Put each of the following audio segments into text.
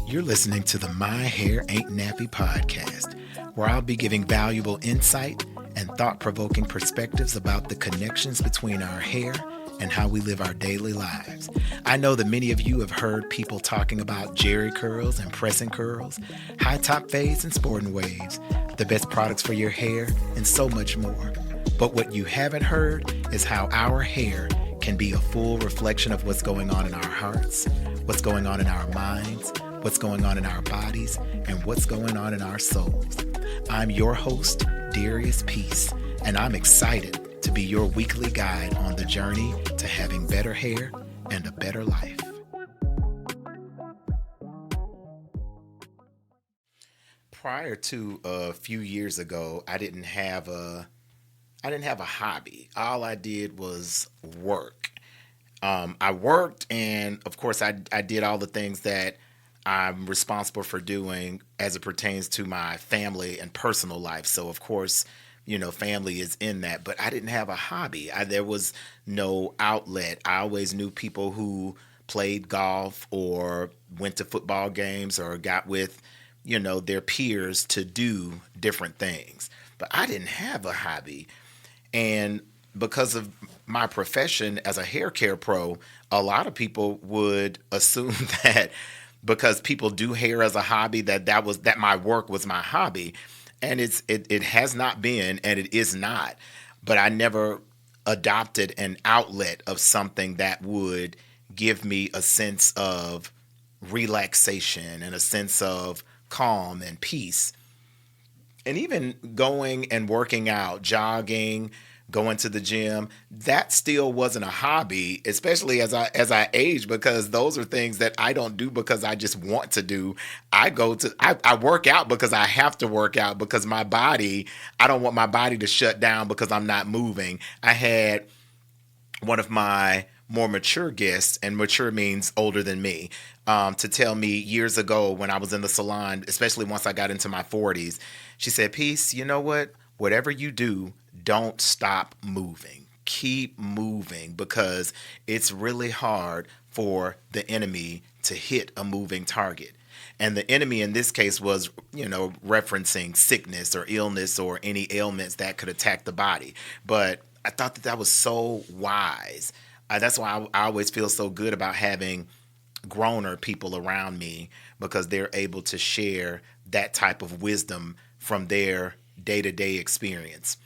You're listening to the My Hair Ain't Nappy podcast, where I'll be giving valuable insight and thought-provoking perspectives about the connections between our hair and how we live our daily lives. I know that many of you have heard people talking about Jerry curls and pressing curls, high top fades and sporting waves, the best products for your hair, and so much more. But what you haven't heard is how our hair can be a full reflection of what's going on in our hearts, what's going on in our minds, what's going on in our bodies, and what's going on in our souls. I'm your host, Darius Peace, and I'm excited to be your weekly guide on the journey to having better hair and a better life. Prior to a few years ago, I didn't have a hobby. All I did was work. I worked, and of course, I did all the things that I'm responsible for doing as it pertains to my family and personal life. So, of course, family is in that. But I didn't have a hobby. There was no outlet. I always knew people who played golf or went to football games or got with, their peers to do different things. But I didn't have a hobby. And because of my profession as a hair care pro, a lot of people would assume that because people do hair as a hobby, that my work was my hobby. And it has not been, and it is not. But I never adopted an outlet of something that would give me a sense of relaxation and a sense of calm and peace. And even going and working out, jogging, going to the gym, that still wasn't a hobby, especially as I age, because those are things that I don't do because I just want to do. I work out because I have to work out, because I don't want my body to shut down because I'm not moving. I had one of my more mature guests, and mature means older than me, to tell me years ago when I was in the salon, especially once I got into my 40s, she said, "Peace, you know what? Whatever you do, don't stop moving. Keep moving, because it's really hard for the enemy to hit a moving target." And the enemy in this case was, referencing sickness or illness or any ailments that could attack the body. But I thought that was so wise. That's why I always feel so good about having growner people around me, because they're able to share that type of wisdom from their day-to-day experience,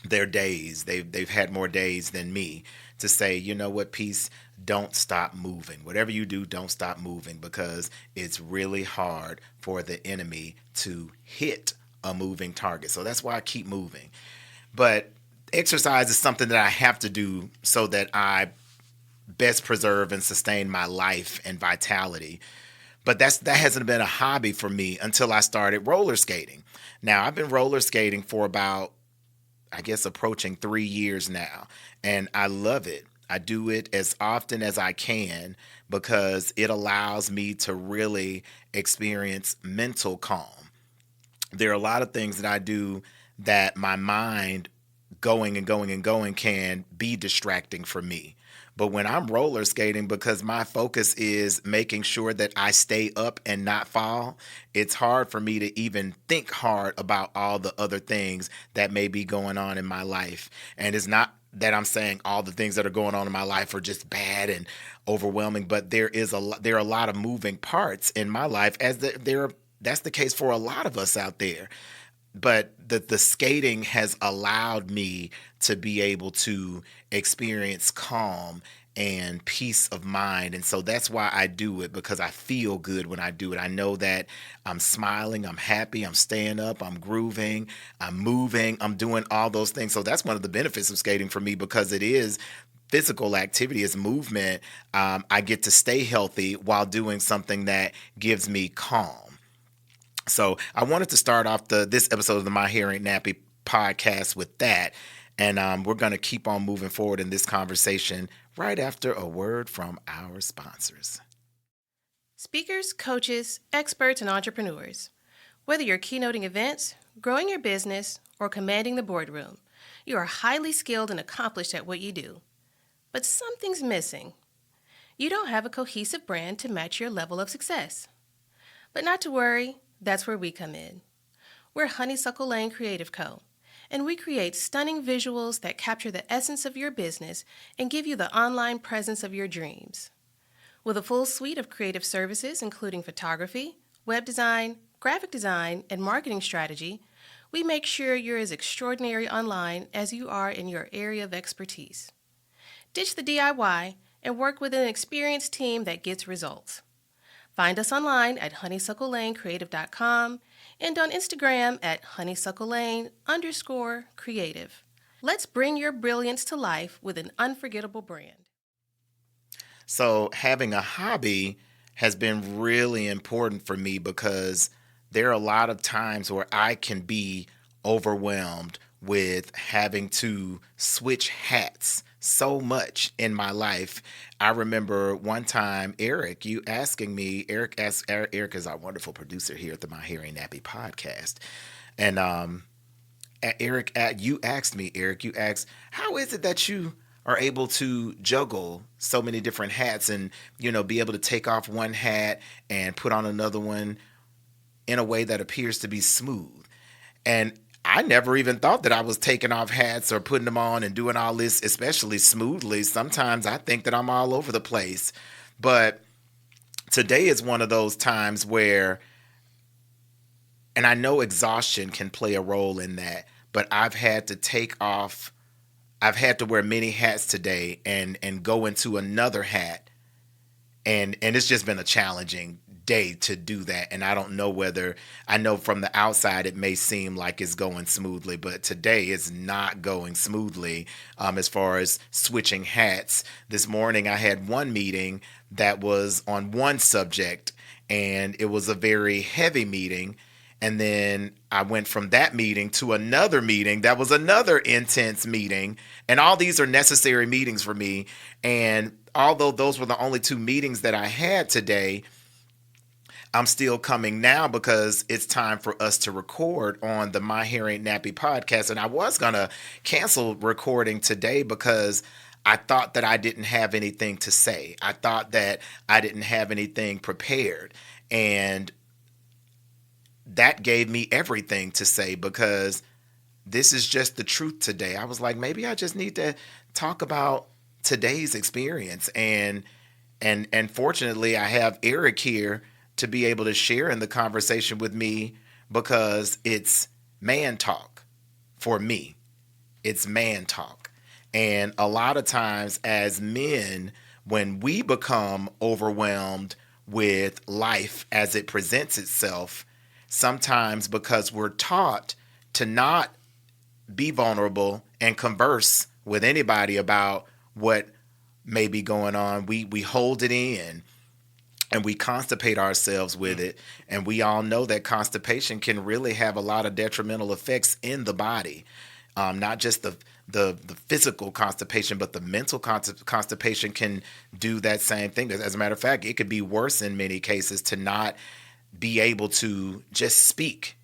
their days. They've had more days than me, to say, you know what, Peace, don't stop moving. Whatever you do, don't stop moving, because it's really hard for the enemy to hit a moving target. So that's why I keep moving. But exercise is something that I have to do so that I best preserve and sustain my life and vitality. But that hasn't been a hobby for me until I started roller skating. Now, I've been roller skating for about, I guess, approaching 3 years now, and I love it. I do it as often as I can because it allows me to really experience mental calm. There are a lot of things that I do that my mind going and going and going can be distracting for me. But when I'm roller skating, because my focus is making sure that I stay up and not fall, it's hard for me to even think hard about all the other things that may be going on in my life. And it's not that I'm saying all the things that are going on in my life are just bad and overwhelming, but there are a lot of moving parts in my life, that's the case for a lot of us out there. But the skating has allowed me to be able to experience calm and peace of mind. And so that's why I do it, because I feel good when I do it. I know that I'm smiling, I'm happy, I'm staying up, I'm grooving, I'm moving, I'm doing all those things. So that's one of the benefits of skating for me, because it is physical activity, is movement. I get to stay healthy while doing something that gives me calm. So I wanted to start off this episode of the My Hair Ain't Nappy podcast with that. And we're going to keep on moving forward in this conversation right after a word from our sponsors. Speakers, coaches, experts, and entrepreneurs. Whether you're keynoting events, growing your business, or commanding the boardroom, you are highly skilled and accomplished at what you do. But something's missing. You don't have a cohesive brand to match your level of success. But not to worry, that's where we come in. We're Honeysuckle Lane Creative Co., and we create stunning visuals that capture the essence of your business and give you the online presence of your dreams. With a full suite of creative services, including photography, web design, graphic design, and marketing strategy, we make sure you're as extraordinary online as you are in your area of expertise. Ditch the DIY and work with an experienced team that gets results. Find us online at honeysucklelanecreative.com and on Instagram at honeysuckle_creative. Let's bring your brilliance to life with an unforgettable brand. So having a hobby has been really important for me because there are a lot of times where I can be overwhelmed with having to switch hats so much in my life. I remember one time, Eric Eric is our wonderful producer here at the My Hair Ain't Nappy podcast. And you asked me, Eric, how is it that you are able to juggle so many different hats and, be able to take off one hat and put on another one in a way that appears to be smooth? And I never even thought that I was taking off hats or putting them on and doing all this, especially smoothly. Sometimes I think that I'm all over the place. But today is one of those times where, and I know exhaustion can play a role in that, but I've had to wear many hats today and go into another hat. And it's just been a challenging day to do that. And I don't know I know from the outside it may seem like it's going smoothly, but today it's not going smoothly as far as switching hats. This morning I had one meeting that was on one subject, and it was a very heavy meeting. And then I went from that meeting to another meeting that was another intense meeting. And all these are necessary meetings for me. And although those were the only two meetings that I had today, I'm still coming now because it's time for us to record on the My Hair Ain't Nappy podcast. And I was going to cancel recording today because I thought that I didn't have anything to say. I thought that I didn't have anything prepared. And that gave me everything to say because this is just the truth today. I was like, maybe I just need to talk about today's experience. And fortunately, I have Eric here to be able to share in the conversation with me because it's man talk for me. It's man talk. And a lot of times as men, when we become overwhelmed with life as it presents itself, sometimes because we're taught to not be vulnerable and converse with anybody about what may be going on, we hold it in and we constipate ourselves with it. And we all know that constipation can really have a lot of detrimental effects in the body. Not just the physical constipation, but the mental constipation can do that same thing. As a matter of fact, it could be worse in many cases to not be able to just speak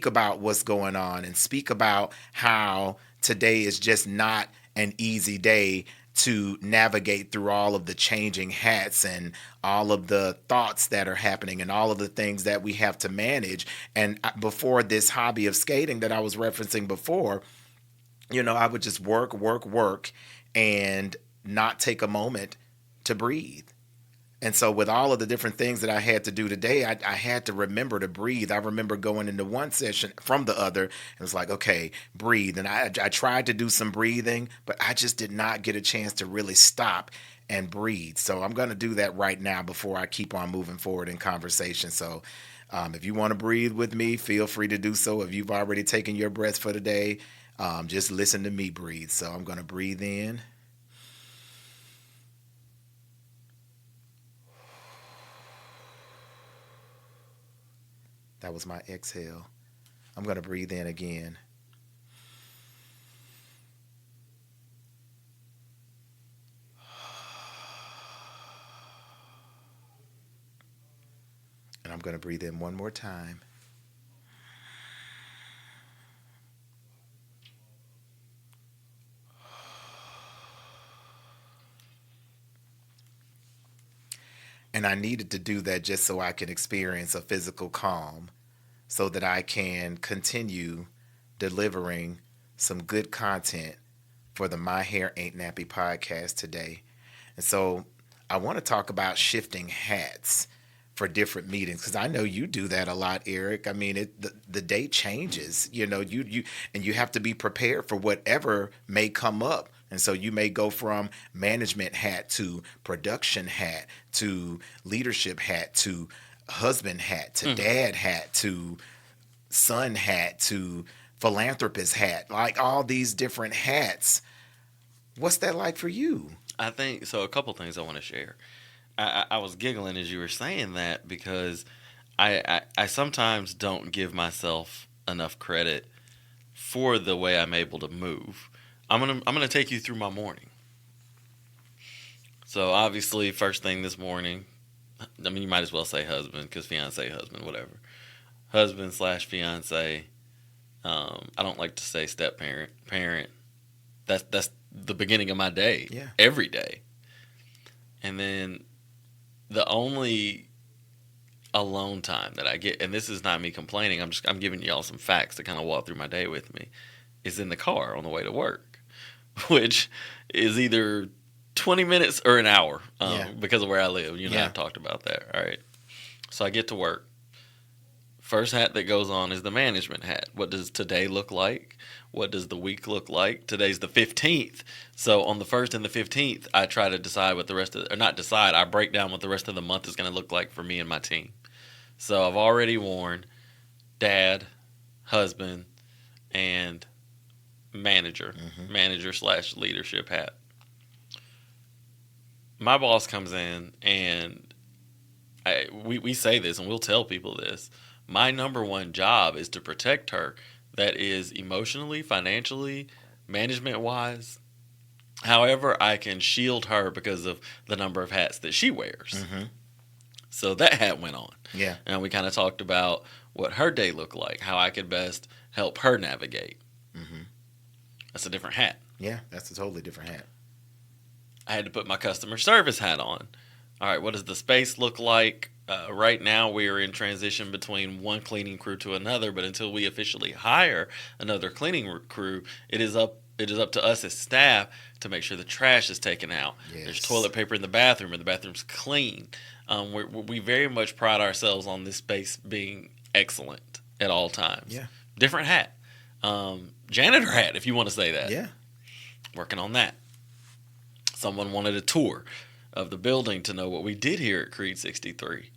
about what's going on and speak about how today is just not an easy day to navigate through all of the changing hats and all of the thoughts that are happening and all of the things that we have to manage. And before this hobby of skating that I was referencing before, I would just work and not take a moment to breathe. And so with all of the different things that I had to do today, I had to remember to breathe. I remember going into one session from the other and it was like, okay, breathe. And I tried to do some breathing, but I just did not get a chance to really stop and breathe. So I'm going to do that right now before I keep on moving forward in conversation. So if you want to breathe with me, feel free to do so. If you've already taken your breaths for the day, just listen to me breathe. So I'm going to breathe in. That was my exhale. I'm going to breathe in again. And I'm going to breathe in one more time. And I needed to do that just so I could experience a physical calm so that I can continue delivering some good content for the My Hair Ain't Nappy podcast today. And so I want to talk about shifting hats for different meetings because I know you do that a lot, Eric. I mean, the day changes, and you have to be prepared for whatever may come up. And so you may go from management hat to production hat to leadership hat to husband hat to dad hat to son hat to philanthropist hat, like all these different hats. What's that like for you? I think so. A couple things I want to share. I was giggling as you were saying that because I sometimes don't give myself enough credit for the way I'm able to move. I'm gonna take you through my morning. So obviously, first thing this morning, I mean, you might as well say husband because fiance, husband, whatever. Husband / fiance. I don't like to say step parent. That's the beginning of my day. Yeah. Every day. And then the only alone time that I get, and this is not me complaining, I'm giving y'all some facts to kind of walk through my day with me, is in the car on the way to work, which is either 20 minutes or an hour because of where I live. You and I have talked about that. All right. So I get to work. First hat that goes on is the management hat. What does today look like? What does the week look like? Today's the 15th. So on the 1st and the 15th, I try to decide what the rest of, or not decide, I break down what the rest of the month is going to look like for me and my team. So I've already worn dad, husband, and manager / leadership hat. My boss comes in and we say this and we'll tell people this. My number one job is to protect her. That is emotionally, financially, management-wise. However, I can shield her because of the number of hats that she wears. Mm-hmm. So that hat went on. Yeah. And we kind of talked about what her day looked like, how I could best help her navigate. Mm-hmm. That's a different hat. Yeah, that's a totally different hat. I had to put my customer service hat on. All right, what does the space look like? Right now, we are in transition between one cleaning crew to another, but until we officially hire another cleaning crew, it is up to us as staff to make sure the trash is taken out. Yes. There's toilet paper in the bathroom, and the bathroom's clean. We very much pride ourselves on this space being excellent at all times. Yeah. Different hat. Janitor hat, if you want to say that. Yeah. Working on that. Someone wanted a tour of the building to know what we did here at Creed 63.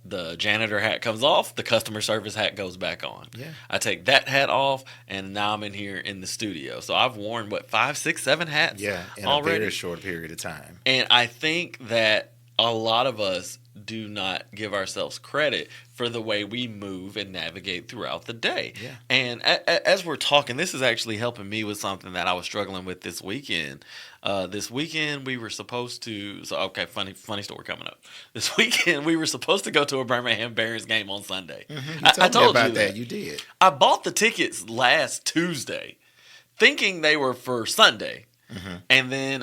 The janitor hat comes off, the customer service hat goes back on. Yeah. I take that hat off, and now I'm in here in the studio. So I've worn, 5, 6, 7 hats in already? a very short period of time. And I think that a lot of us do not give ourselves credit for the way we move and navigate throughout the day. Yeah. And as we're talking, this is actually helping me with something that I was struggling with this weekend. This weekend we were supposed to. Funny story coming up. This weekend we were supposed to go to a Birmingham Barons game on Sunday. Mm-hmm. I told me about that. You did. I bought the tickets last Tuesday, thinking they were for Sunday. Mm-hmm. And then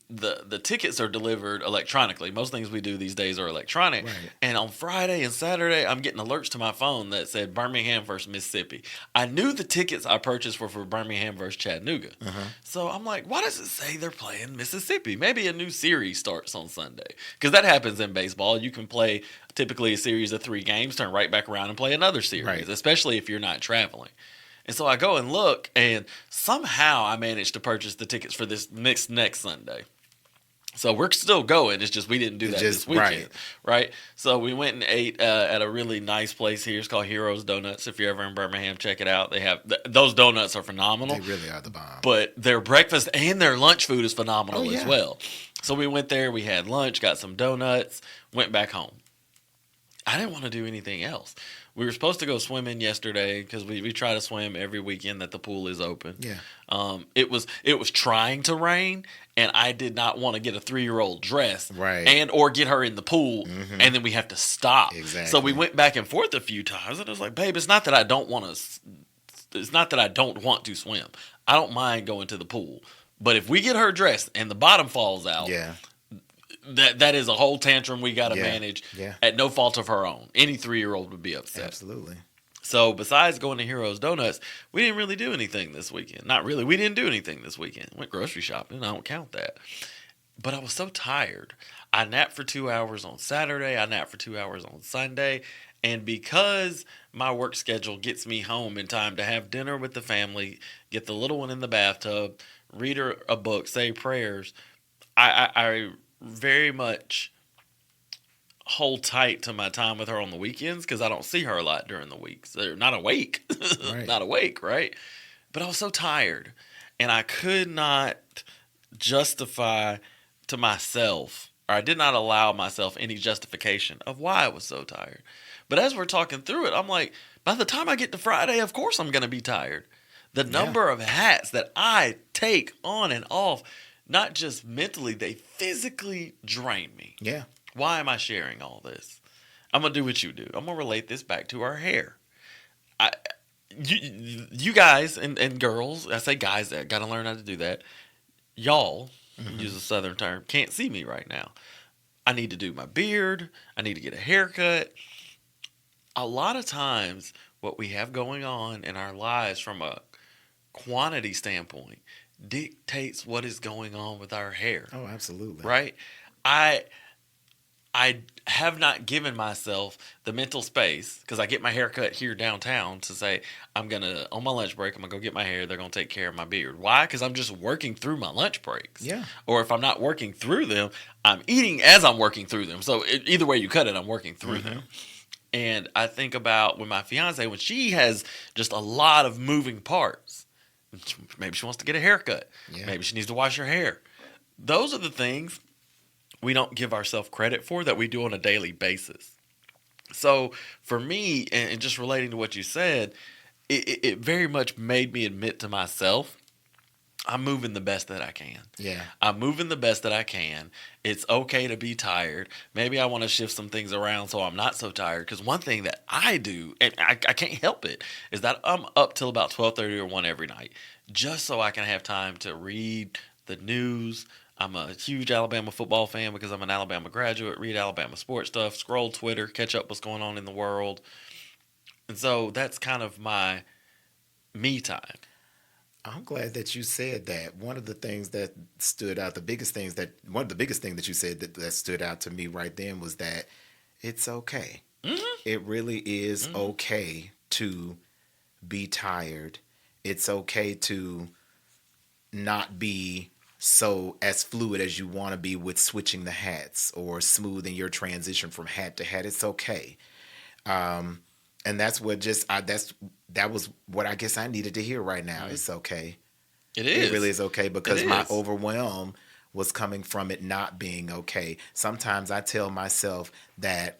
the tickets are delivered electronically. Most things we do these days are electronic. Right. And on Friday and Saturday, I'm getting alerts to my phone that said Birmingham versus Mississippi. I knew the tickets I purchased were for Birmingham versus Chattanooga. Uh-huh. So I'm like, why does it say they're playing Mississippi? Maybe a new series starts on Sunday. Because that happens in baseball. You can play typically a series of 3 games, turn right back around and play another series, right, especially if you're not traveling. And so I go and look, and somehow I managed to purchase the tickets for this next Sunday. So we're still going. It's just we didn't do that this weekend, right? So we went and ate at a really nice place here. It's called Heroes Donuts. If you're ever in Birmingham, check it out. They have those donuts are phenomenal. They really are the bomb. But their breakfast and their lunch food is phenomenal as well. So we went there. We had lunch, got some donuts, went back home. I didn't want to do anything else. We were supposed to go swimming yesterday because we try to swim every weekend that the pool is open. Yeah. It was trying to rain, and I did not want to get a 3-year-old dressed, right, or get her in the pool, and then we have to stop. Exactly. So we went back and forth a few times, and I was like, "Babe, it's not that I don't want to. It's not that I don't want to swim. I don't mind going to the pool, but if we get her dressed and the bottom falls out, that is a whole tantrum we got to Yeah. manage Yeah. at no fault of her own. Any 3-year-old would be upset. Absolutely. So besides going to Heroes Donuts, we didn't really do anything this weekend. Not really. We didn't do anything this weekend. Went grocery shopping. I don't count that. But I was so tired. I napped for 2 hours on Saturday. I napped for 2 hours on Sunday. And because my work schedule gets me home in time to have dinner with the family, get the little one in the bathtub, read her a book, say prayers, I very much hold tight to my time with her on the weekends because I don't see her a lot during the weeks. They're not awake. Right. Not awake, right? But I was so tired. And I could not justify to myself, or I did not allow myself any justification of why I was so tired. But as we're talking through it, I'm like, by the time I get to Friday, of course I'm going to be tired. The number of hats that I take on and off, not just mentally, they physically drain me. Yeah. Why am I sharing all this? I'm going to do what you do. I'm going to relate this back to our hair. You guys and girls, I say guys, that got to learn how to do that. Y'all, use a southern term, can't see me right now. I need to do my beard. I need to get a haircut. A lot of times, what we have going on in our lives from a quantity standpoint dictates what is going on with our hair. Oh, absolutely. Right? I have not given myself the mental space because I get my hair cut here downtown to say, I'm going to, on my lunch break, I'm going to go get my hair. They're going to take care of my beard. Why? Because I'm just working through my lunch breaks. Yeah. Or if I'm not working through them, I'm eating as I'm working through them. So either way you cut it, I'm working through them. And I think about when my fiance, when she has just a lot of moving parts, maybe she wants to get a haircut. Yeah. Maybe she needs to wash her hair. Those are the things we don't give ourselves credit for that we do on a daily basis. So for me, and just relating to what you said, it very much made me admit to myself, I'm moving the best that I can. Yeah. I'm moving the best that I can. It's okay to be tired. Maybe I want to shift some things around so I'm not so tired. Because one thing that I do, and I can't help it, is that I'm up till about 12:30 or 1 every night, just so I can have time to read the news. I'm a huge Alabama football fan because I'm an Alabama graduate, read Alabama sports stuff, scroll Twitter, catch up what's going on in the world. And so that's kind of my me time. I'm glad that you said that. One of the things that stood out, one of the biggest things that you said that stood out to me right then was that it's okay. It really is okay to be tired. It's okay to not be so as fluid as you want to be with switching the hats or smoothing your transition from hat to hat. It's okay. And that's what that was what I guess I needed to hear right now. It's okay. It is. It really is okay because It my is. overwhelm was coming from it not being okay. Sometimes I tell myself that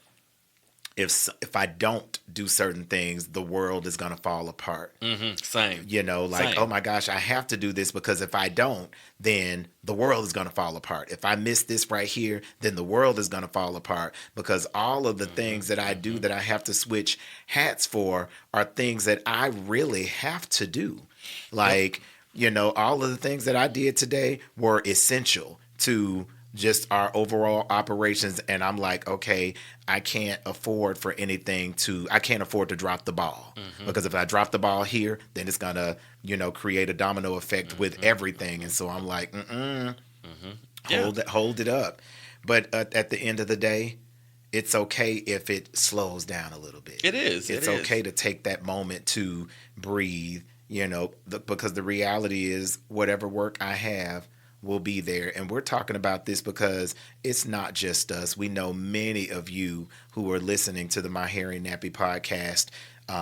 if I don't do certain things, the world is going to fall apart. Same. You know, like, Same. oh my gosh, I have to do this because if I don't, then the world is going to fall apart. If I miss this right here, then the world is going to fall apart because all of the things that I do that I have to switch hats for are things that I really have to do. Like, you know, all of the things that I did today were essential to just our overall operations. And I'm like, okay, I can't afford to drop the ball because if I drop the ball here, then it's going to, you know, create a domino effect with everything. And so I'm like, hold it up. But at the end of the day, it's okay if it slows down a little bit. It is. It's okay to take that moment to breathe, you know, because the reality is whatever work I have will be there. And we're talking about this because it's not just us. We know many of you who are listening to the My Hairy Nappy podcast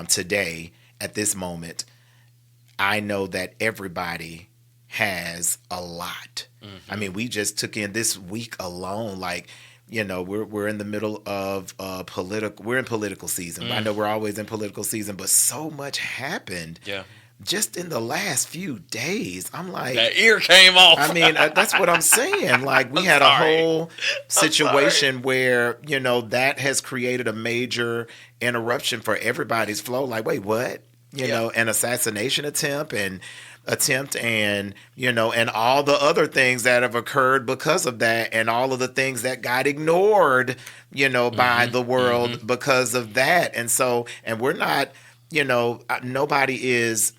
today at this moment. I know that everybody has a lot. I mean, we just took in this week alone, like, you know, we're in the middle of political season. I know we're always in political season, but so much happened. Yeah. Just in the last few days. I'm like, That ear came off. I mean, that's what I'm saying. Like, we had sorry. a whole situation where, you know, that has created a major interruption for everybody's flow. Like, wait, what? Yeah. an assassination attempt, and and all the other things that have occurred because of that, and all of the things that got ignored by the world because of that. And so, and we're not, nobody is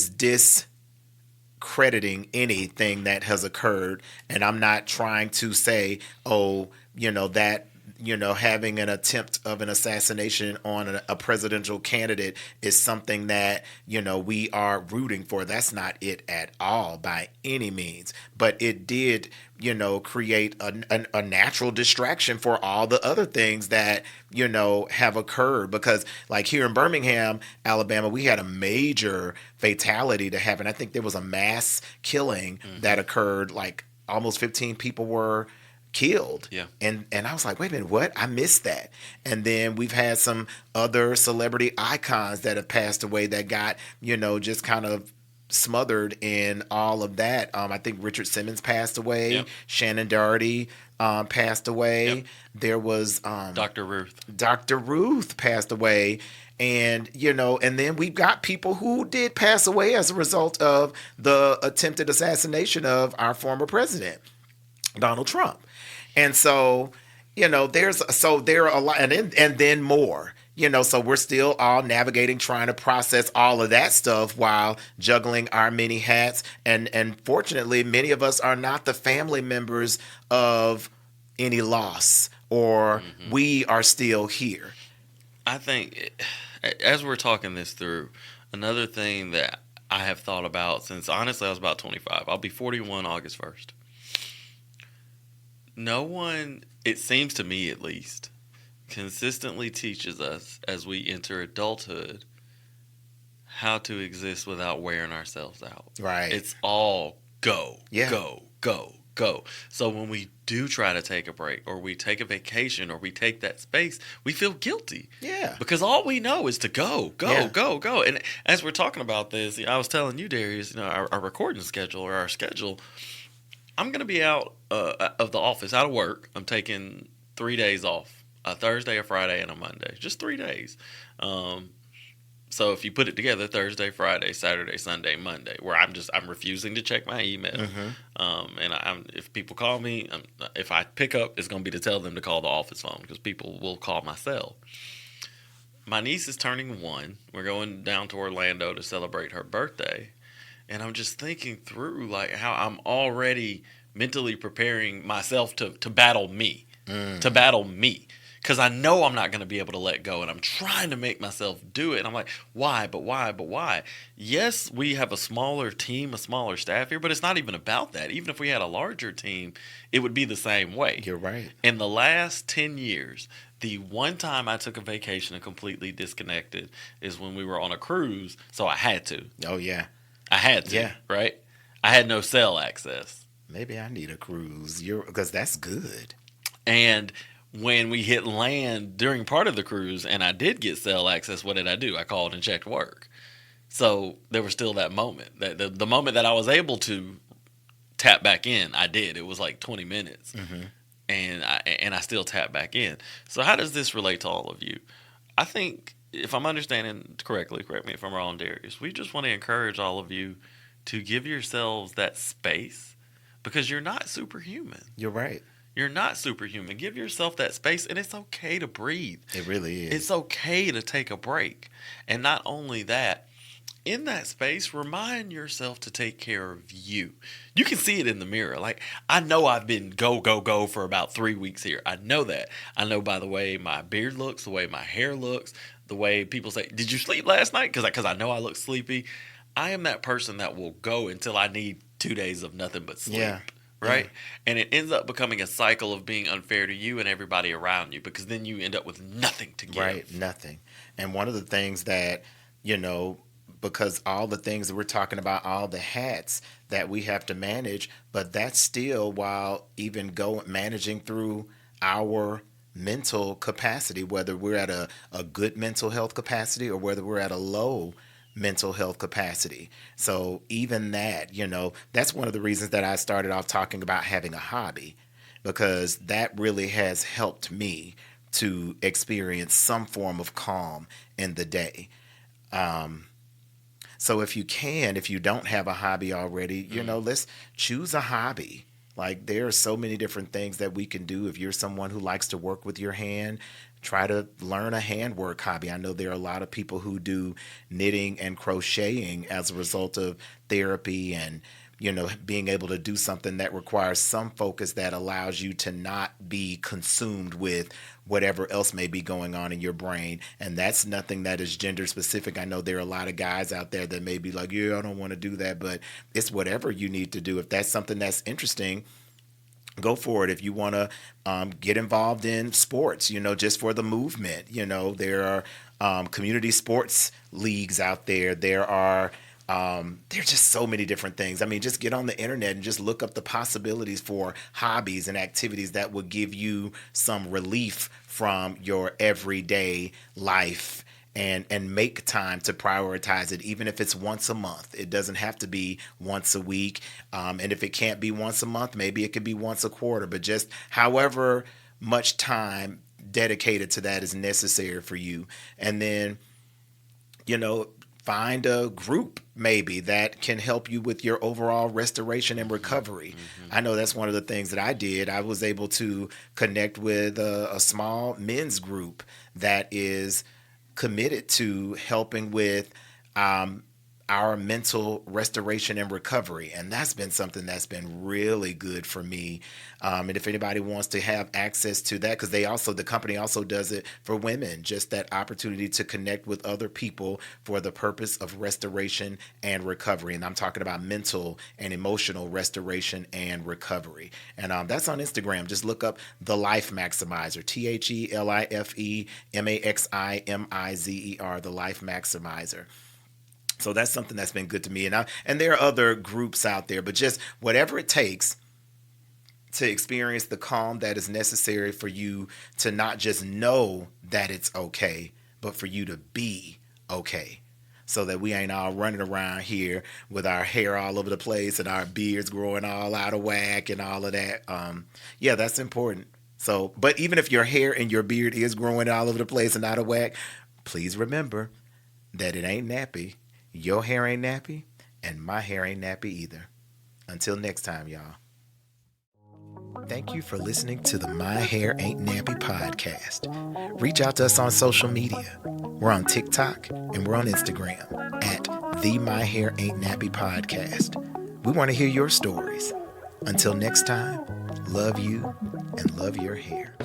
discrediting anything that has occurred, and I'm not trying to say, oh, that having an attempt of an assassination on a presidential candidate is something that we are rooting for. That's not it at all by any means. But it did create a natural distraction for all the other things that have occurred, because like here in Birmingham, Alabama, we had a major fatality to happen. I think there was a mass killing that occurred. Like almost 15 people were killed. Yeah. And I was like, wait a minute, what? I missed that. And then we've had some other celebrity icons that have passed away that got, just kind of smothered in all of that. I think Richard Simmons passed away. Yep. Shannon Doherty passed away. Yep. There was Dr. Ruth. Dr. Ruth passed away. And, and then we've got people who did pass away as a result of the attempted assassination of our former president, Donald Trump. And so, there are a lot, and then more, so we're still all navigating, trying to process all of that stuff while juggling our many hats. And fortunately, many of us are not the family members of any loss, or we are still here. I think as we're talking this through, another thing that I have thought about since, honestly, I was about 25. I'll be 41 August 1st. No one, it seems to me at least, consistently teaches us as we enter adulthood how to exist without wearing ourselves out. Right. It's all go, Yeah. go, go, go. So when we do try to take a break, or we take a vacation, or we take that space, we feel guilty. Yeah. Because all we know is to go, go, Yeah. go, go. And as we're talking about this, I was telling you, Darius, our recording schedule, or our schedule, I'm going to be out of the office, out of work. I'm taking 3 days off, a Thursday, a Friday, and a Monday. Just 3 days. So if you put it together, Thursday, Friday, Saturday, Sunday, Monday, where I'm refusing to check my email. And if people call me, if I pick up, it's going to be to tell them to call the office phone, because people will call my cell. My niece is turning 1. We're going down to Orlando to celebrate her birthday. And I'm just thinking through like how I'm already mentally preparing myself to battle me, because I know I'm not going to be able to let go, and I'm trying to make myself do it. And I'm like, why? But why? But why? Yes, we have a smaller team, a smaller staff here, but it's not even about that. Even if we had a larger team, it would be the same way. You're right. In the last 10 years, the one time I took a vacation and completely disconnected is when we were on a cruise, so I had to. Oh, yeah. I had to, Yeah. right? I had no cell access. Maybe I need a cruise. Because that's good. And when we hit land during part of the cruise and I did get cell access, what did I do? I called and checked work. So there was still that moment. That the moment that I was able to tap back in, I did. It was like 20 minutes. And I still tapped back in. So how does this relate to all of you? I think, if I'm understanding correctly, correct me if I'm wrong, Darius, we just want to encourage all of you to give yourselves that space, because you're not superhuman. You're right. You're not superhuman. Give yourself that space, and it's okay to breathe. It really is. It's okay to take a break. And not only that, in that space, remind yourself to take care of you. You can see it in the mirror. Like, I know I've been go, go, go for about 3 weeks here. I know that. I know by the way my beard looks, the way my hair looks, the way people say, did you sleep last night? Because I know I look sleepy. I am that person that will go until I need 2 days of nothing but sleep. Yeah. Right? Yeah. And it ends up becoming a cycle of being unfair to you and everybody around you, because then you end up with nothing to give. Right, nothing. And one of the things that, because all the things that we're talking about, all the hats that we have to manage, but that's still while even managing through our mental capacity, whether we're at a good mental health capacity or whether we're at a low mental health capacity. So even that, that's one of the reasons that I started off talking about having a hobby, because that really has helped me to experience some form of calm in the day. So if you don't have a hobby already, let's choose a hobby. Like there are so many different things that we can do. If you're someone who likes to work with your hand, try to learn a handwork hobby. I know there are a lot of people who do knitting and crocheting as a result of therapy and being able to do something that requires some focus that allows you to not be consumed with whatever else may be going on in your brain. And that's nothing that is gender specific. I know there are a lot of guys out there that may be like, yeah, I don't want to do that, but it's whatever you need to do. If that's something that's interesting, go for it. If you want to get involved in sports, just for the movement, there are community sports leagues out there. There's just so many different things. I mean, just get on the internet and just look up the possibilities for hobbies and activities that will give you some relief from your everyday life and make time to prioritize it, even if it's once a month. It doesn't have to be once a week. And if it can't be once a month, maybe it could be once a quarter, but just however much time dedicated to that is necessary for you. And then, find a group maybe that can help you with your overall restoration and recovery. I know that's one of the things that I did. I was able to connect with a small men's group that is committed to helping with our mental restoration and recovery. And that's been something that's been really good for me. And if anybody wants to have access to that, because the company also does it for women, just that opportunity to connect with other people for the purpose of restoration and recovery. And I'm talking about mental and emotional restoration and recovery. And that's on Instagram. Just look up The Life Maximizer, TheLifeMaximizer, The Life Maximizer. So that's something that's been good to me. And there are other groups out there, but just whatever it takes to experience the calm that is necessary for you to not just know that it's okay, but for you to be okay. So that we ain't all running around here with our hair all over the place and our beards growing all out of whack and all of that. Yeah, that's important. So, but even if your hair and your beard is growing all over the place and out of whack, please remember that it ain't nappy. Your hair ain't nappy, and my hair ain't nappy either. Until next time, y'all. Thank you for listening to the My Hair Ain't Nappy podcast. Reach out to us on social media. We're on TikTok and we're on Instagram at the My Hair Ain't Nappy podcast. We want to hear your stories. Until next time, love you and love your hair.